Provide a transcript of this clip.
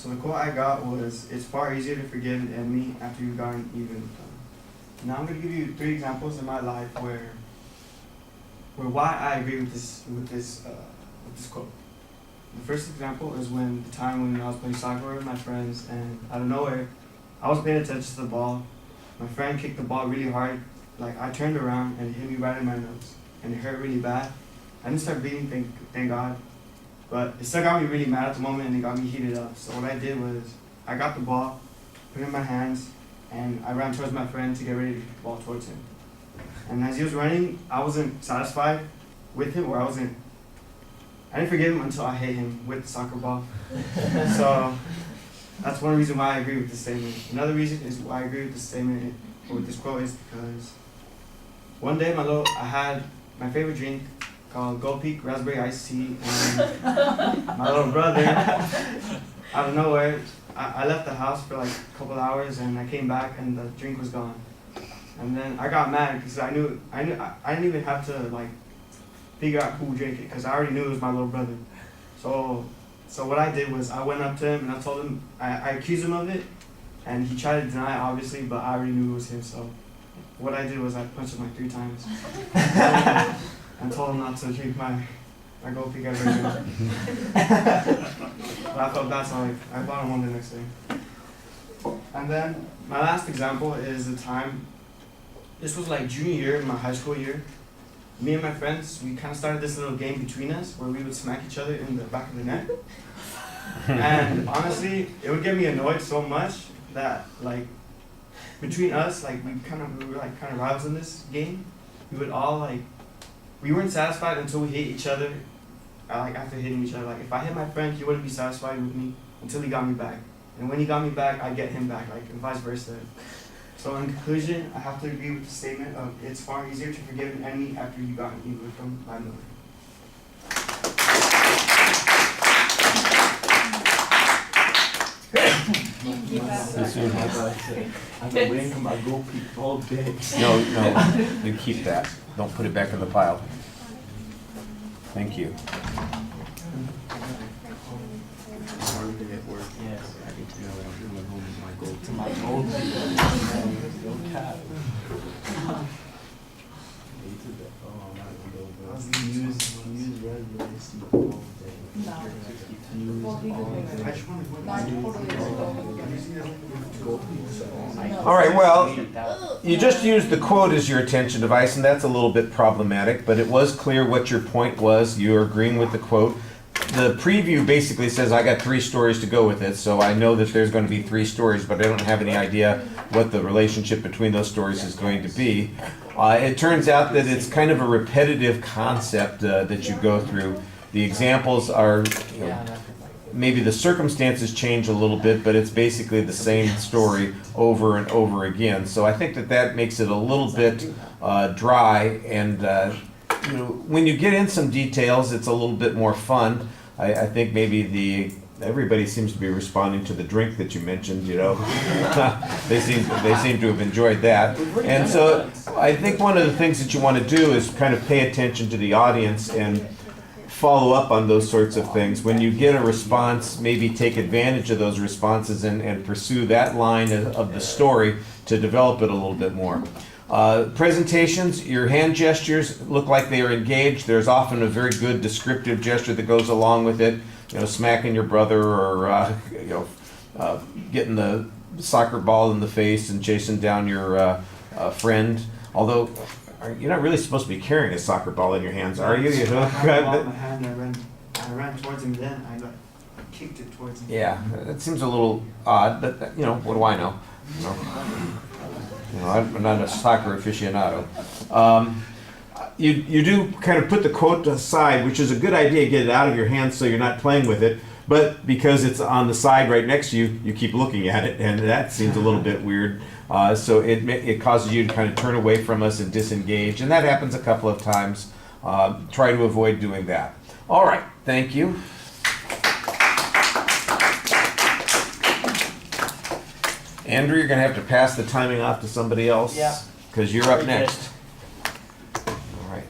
So the quote I got was, "It's far easier to forgive an enemy after you've gotten even with them." Now I'm going to give you 3 examples in my life where why I agree with this quote. The first example is the time when I was playing soccer with my friends, and out of nowhere, I was paying attention to the ball. My friend kicked the ball really hard. Like, I turned around and it hit me right in my nose, and it hurt really bad. I didn't start bleeding, thank God, but it still got me really mad at the moment, and it got me heated up. So what I did was, I got the ball, put it in my hands, and I ran towards my friend to get ready to kick the ball towards him. And as he was running, I wasn't satisfied with him, or I didn't forgive him until I hit him with the soccer ball. So that's one reason why I agree with this statement. Another reason is why I agree with this statement, or with this quote, is because one day I had my favorite drink called Gold Peak Raspberry Iced Tea, and my little brother, out of nowhere, I left the house for like a couple hours, and I came back and the drink was gone. And then I got mad because I didn't even have to like figure out who drank it, because I already knew it was my little brother. So what I did was I went up to him and I told him, I accused him of it, and he tried to deny it obviously, but I already knew it was him. So what I did was I punched him like 3 times and told him not to drink my Gold Peak ever again. But I felt bad, so I bought him one the next day. And then my last example is the time, this was like junior year in my high school year. Me and my friends, we kind of started this little game between us where we would smack each other in the back of the neck. And honestly, it would get me annoyed so much that like between us, like we were like kind of rivals in this game. We would all like, we weren't satisfied until we hit each other. Like after hitting each other, like if I hit my friend, he wouldn't be satisfied with me until he got me back. And when he got me back, I get him back, like, and vice versa. So in conclusion, I have to agree with the statement of, "It's far easier to forgive an enemy after you've gotten even with them" by Miller. I've been waiting for my Gold Peak all day. No, you keep that. Don't put it back in the pile. Thank you. Sorry to get work. Yes, I need to know that I'm going home with my Gold Peak. My Gold Peak. Cat. Use red rice all day. All right, well, you just used the quote as your attention device, and that's a little bit problematic, but it was clear what your point was. You're agreeing with the quote. The preview basically says I got 3 stories to go with it, so I know that there's going to be 3 stories, but I don't have any idea what the relationship between those stories is going to be. It turns out that it's kind of a repetitive concept that you go through. The examples are, maybe the circumstances change a little bit, but it's basically the same story over and over again. So I think that makes it a little bit dry, and when you get in some details, it's a little bit more fun. I think maybe everybody seems to be responding to the drink that you mentioned. They seem to have enjoyed that. And so I think one of the things that you want to do is kind of pay attention to the audience and follow up on those sorts of things. When you get a response, maybe take advantage of those responses and pursue that line of the story to develop it a little bit more. Presentations, your hand gestures look like they are engaged. There's often a very good descriptive gesture that goes along with it. Smacking your brother, or getting the soccer ball in the face and chasing down your friend. Although you're not really supposed to be carrying a soccer ball in your hands, are you? I had the ball in my hand, I ran towards him, then I kicked it towards him. Yeah, that seems a little odd, but what do I know? I'm not a soccer aficionado. You do kind of put the quote aside, which is a good idea, get it out of your hands so you're not playing with it, but because it's on the side right next to you, you keep looking at it, and that seems a little bit weird. So it causes you to kind of turn away from us and disengage, and that happens a couple of times. Try to avoid doing that. All right, thank you. Andrew, you're going to have to pass the timing off to somebody else. Yeah. Because you're up next. All right.